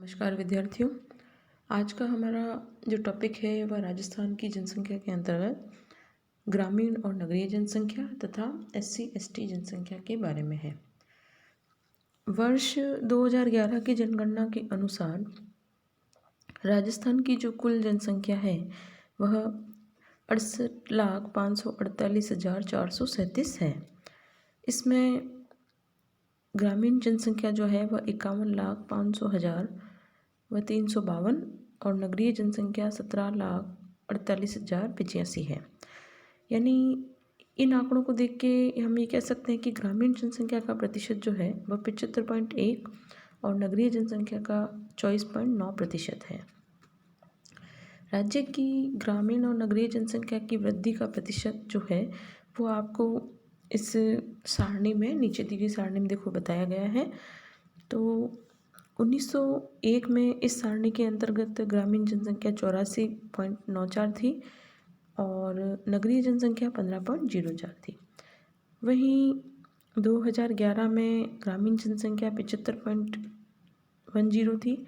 नमस्कार विद्यार्थियों। आज का हमारा जो टॉपिक है वह राजस्थान की जनसंख्या के अंतर्गत ग्रामीण और नगरीय जनसंख्या तथा SC/ST जनसंख्या के बारे में है। वर्ष 2011 की जनगणना के अनुसार राजस्थान की जो कुल जनसंख्या है वह 68,548,437 है। इसमें ग्रामीण जनसंख्या जो है वह 51,05,000 व 352 और नगरीय जनसंख्या 17,48,085 है। यानी इन आंकड़ों को देख के हम ये कह सकते हैं कि ग्रामीण जनसंख्या का प्रतिशत जो है वह 75.1 और नगरीय जनसंख्या का 24.9% है। राज्य की ग्रामीण और नगरीय जनसंख्या की वृद्धि का प्रतिशत जो है वो आपको इस सारणी में, नीचे दी गई सारणी में देखो बताया गया है। तो 1901 में इस सारणी के अंतर्गत ग्रामीण जनसंख्या 84.94 थी और नगरीय जनसंख्या 15.04 थी। वहीं 2011 में ग्रामीण जनसंख्या 75.10 थी,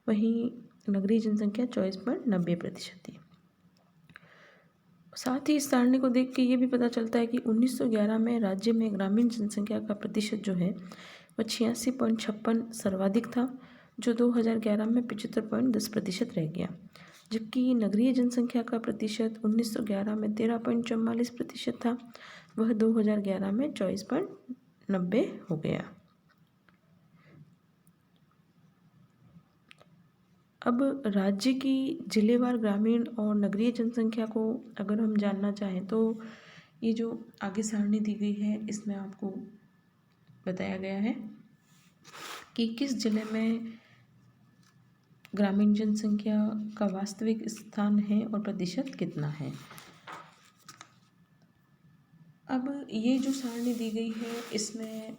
वहीं नगरीय जनसंख्या 24.90% थी। साथ ही इस सारणी को देख के ये भी पता चलता है कि 1911 में राज्य में ग्रामीण जनसंख्या का प्रतिशत जो है वह 86.56 सर्वाधिक था, जो 2011 में 75.10% रह गया। जबकि नगरीय जनसंख्या का प्रतिशत 1911 में 13.44% था, वह 2011 में 24.90 हो गया। अब राज्य की जिलेवार ग्रामीण और नगरीय जनसंख्या को अगर हम जानना चाहें तो ये जो आगे सारणी दी गई है इसमें आपको बताया गया है कि किस जिले में ग्रामीण जनसंख्या का वास्तविक स्थान है और प्रतिशत कितना है। अब ये जो सारणी दी गई है इसमें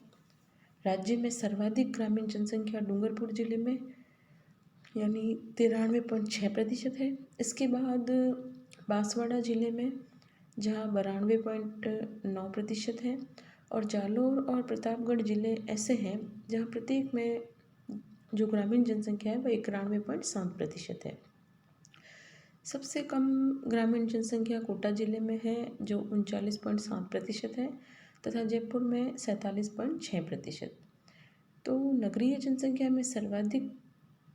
राज्य में सर्वाधिक ग्रामीण जनसंख्या डूंगरपुर जिले में यानी 93.6% है। इसके बाद बांसवाड़ा जिले में जहाँ 92.9% है और जालोर और प्रतापगढ़ जिले ऐसे हैं जहाँ प्रत्येक में जो ग्रामीण जनसंख्या है वह 91.7% है। सबसे कम ग्रामीण जनसंख्या कोटा जिले में है जो 39.7% है तथा जयपुर में 47.6%। तो नगरीय जनसंख्या में सर्वाधिक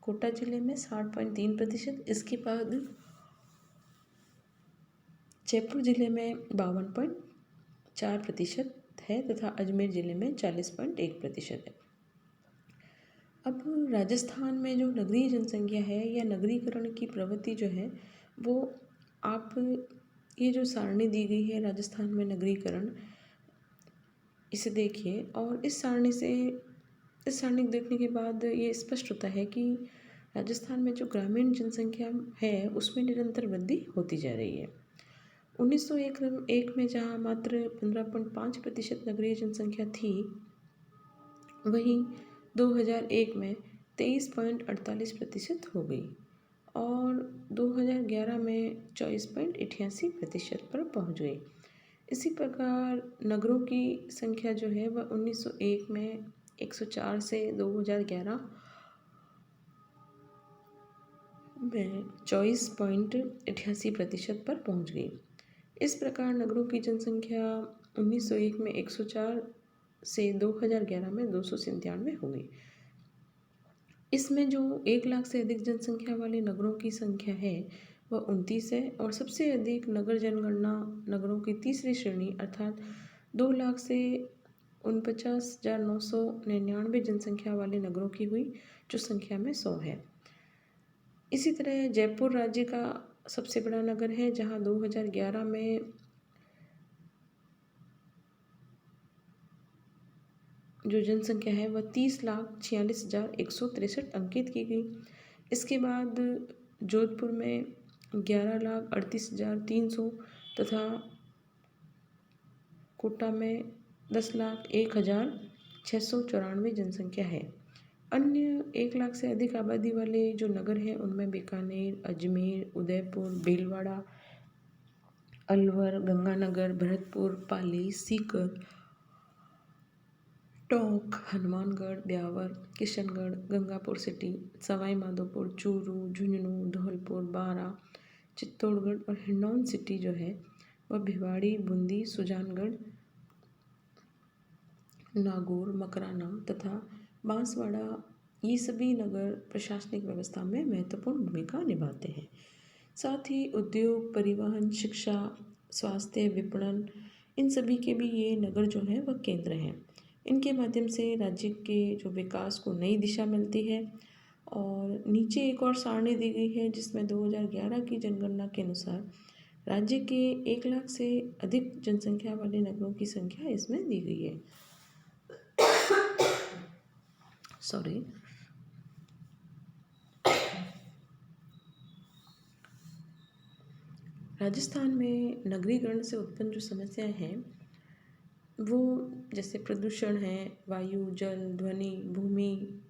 कोटा जिले में 60.3%, इसके बाद जयपुर जिले में 52.4% है तथा अजमेर जिले में 40.1% है। अब राजस्थान में जो नगरीय जनसंख्या है या नगरीकरण की प्रवृत्ति जो है वो आप ये जो सारणी दी गई है राजस्थान में नगरीकरण, इसे देखिए और इस सारणी को देखने के बाद ये स्पष्ट होता है कि राजस्थान में जो ग्रामीण जनसंख्या है उसमें निरंतर वृद्धि होती जा रही है। 1901 में जहाँ मात्र 15.5% नगरीय जनसंख्या थी, वहीं 2001 में 23.48% हो गई और 2011 में 24.88% पर पहुँच गई। इसी प्रकार नगरों की संख्या जो है वह 1901 में 104 से 2011 में 24.88% पर पहुंच गई। इस प्रकार नगरों की जनसंख्या 1901 में 104 से 2011 में 297 हो गई। इसमें जो 1 लाख से अधिक जनसंख्या वाले नगरों की संख्या है वह 29 है और सबसे अधिक नगर जनगणना नगरों की तीसरी श्रेणी अर्थात 2 लाख से 49,999 जनसंख्या वाले नगरों की हुई, जो संख्या में 100 है। इसी तरह जयपुर राज्य का सबसे बड़ा नगर है जहां 2011 में जो जनसंख्या है वह 30,46,163 अंकित की गई। इसके बाद जोधपुर में 11,38,300 तथा कोटा में 10,01,694 जनसंख्या है। अन्य 1 लाख से अधिक आबादी वाले जो नगर हैं उनमें बीकानेर, अजमेर, उदयपुर, भीलवाड़ा, अलवर, गंगानगर, भरतपुर, पाली, सीकर, टोंक, हनुमानगढ़, ब्यावर, किशनगढ़, गंगापुर सिटी, सवाई माधोपुर, चूरू, झुंझुनू, धौलपुर, बारा, चित्तौड़गढ़ और हिंडौन सिटी जो है वह भिवाड़ी, बूंदी, सुजानगढ़, नागौर, मकराना तथा बांसवाड़ा, ये सभी नगर प्रशासनिक व्यवस्था में महत्वपूर्ण भूमिका निभाते हैं। साथ ही उद्योग, परिवहन, शिक्षा, स्वास्थ्य, विपणन, इन सभी के भी ये नगर जो हैं वह केंद्र हैं। इनके माध्यम से राज्य के जो विकास को नई दिशा मिलती है। और नीचे एक और सारणी दी गई है जिसमें 2011 की जनगणना के अनुसार राज्य के 1 लाख से अधिक जनसंख्या वाले नगरों की संख्या इसमें दी गई है। सॉरी। राजस्थान में नगरीकरण से उत्पन्न जो समस्याएं हैं वो जैसे प्रदूषण है, वायु, जल, ध्वनि, भूमि,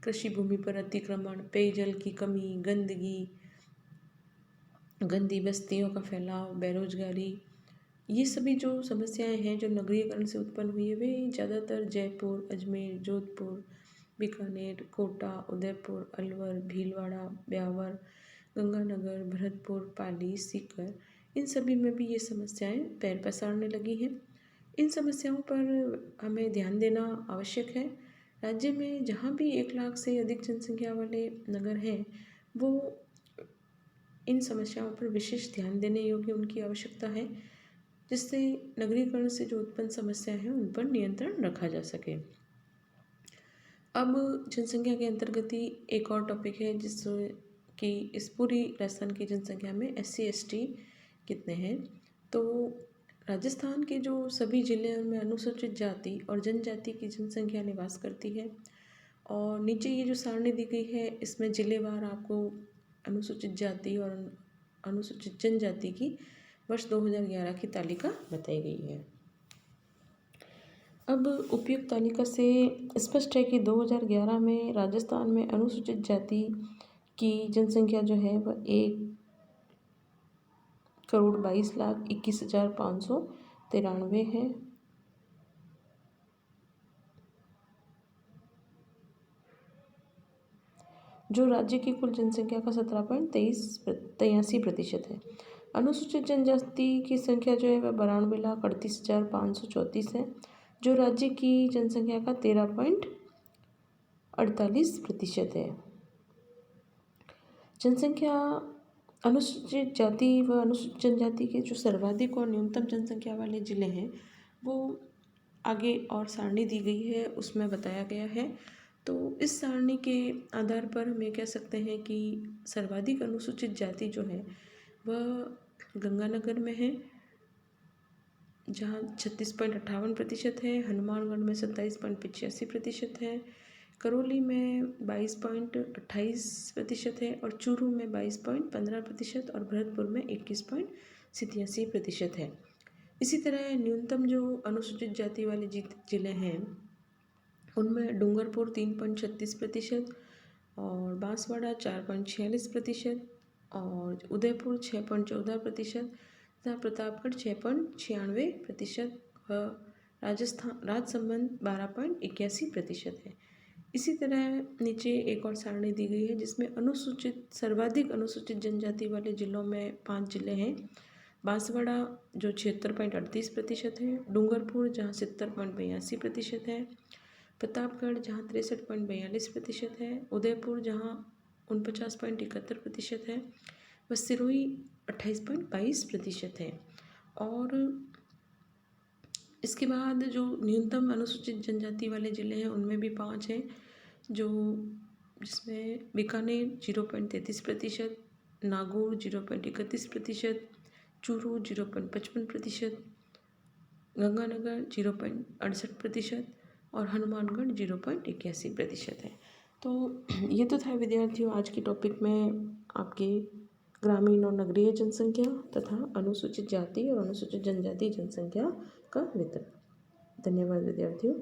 कृषि भूमि पर अतिक्रमण, पेयजल की कमी, गंदी बस्तियों का फैलाव, बेरोजगारी, ये सभी जो समस्याएं हैं जो नगरीकरण से उत्पन्न हुई है वे ज़्यादातर जयपुर, अजमेर, जोधपुर, बीकानेर, कोटा, उदयपुर, अलवर, भीलवाड़ा, ब्यावर, गंगानगर, भरतपुर, पाली, सीकर, इन सभी में भी ये समस्याएं पैर पसारने लगी हैं। इन समस्याओं पर हमें ध्यान देना आवश्यक है। राज्य में जहाँ भी 1 लाख से अधिक जनसंख्या वाले नगर हैं वो इन समस्याओं पर विशेष ध्यान देने योग्य उनकी आवश्यकता है, जिससे नगरीकरण से जो उत्पन्न समस्या है उन पर नियंत्रण रखा जा सके। अब जनसंख्या के अंतर्गत ही एक और टॉपिक है जिससे कि इस पूरी राजस्थान की जनसंख्या में SC ST कितने हैं। तो राजस्थान के जो सभी जिले हैं उनमें अनुसूचित जाति और जनजाति की जनसंख्या निवास करती है। और नीचे ये जो सारणी दी गई है इसमें जिलेवार आपको अनुसूचित जाति और अनुसूचित जनजाति की वर्ष 2011 की तालिका बताई गई है। अब उपयुक्त तालिका से स्पष्ट है कि 2011 में राजस्थान में अनुसूचित जाति की जनसंख्या जो है वह 1,22,21,593 है। जो राज्य की कुल जनसंख्या का 17.83% है। अनुसूचित जनजाति की संख्या जो है वह 92,38,534 है, जो राज्य की जनसंख्या का 13.48% है। जनसंख्या अनुसूचित जाति व अनुसूचित जनजाति के जो सर्वाधिक और न्यूनतम जनसंख्या वाले जिले हैं वो आगे और सारणी दी गई है उसमें बताया गया है। तो इस सारणी के आधार पर हम ये कह सकते हैं कि सर्वाधिक अनुसूचित जाति जो है वह गंगानगर में है जहाँ 36.58% है, हनुमानगढ़ में 27.85% है, करौली में 22.28% है और चूरू में 22.15% और भरतपुर में 21.87% है। इसी तरह न्यूनतम जो अनुसूचित जाति वाले जिले हैं उनमें डूंगरपुर 3.36% और बांसवाड़ा 4.46% और उदयपुर 6.14% तथा प्रतापगढ़ 6.96% व राजसमंद 12.81% है। इसी तरह नीचे एक और सारणी दी गई है जिसमें सर्वाधिक अनुसूचित जनजाति वाले जिलों में 5 जिले हैं। बांसवाड़ा जो 76.38% है, डूंगरपुर जहाँ 70.82% है, प्रतापगढ़ जहाँ 63.42% है, उदयपुर जहाँ 49.71% है व सिरोही 28.22% है। और इसके बाद जो न्यूनतम अनुसूचित जनजाति वाले ज़िले हैं उनमें भी 5 हैं जिसमें बीकानेर 0.33%, नागौर 0.31%, चूरू 0.55%, गंगानगर 0.68% और हनुमानगढ़ 0.81% है। तो ये तो था विद्यार्थियों आज के टॉपिक में आपके ग्रामीण और नगरीय जनसंख्या तथा अनुसूचित जाति और अनुसूचित जनजाति जनसंख्या का वितरण। धन्यवाद विद्यार्थियों।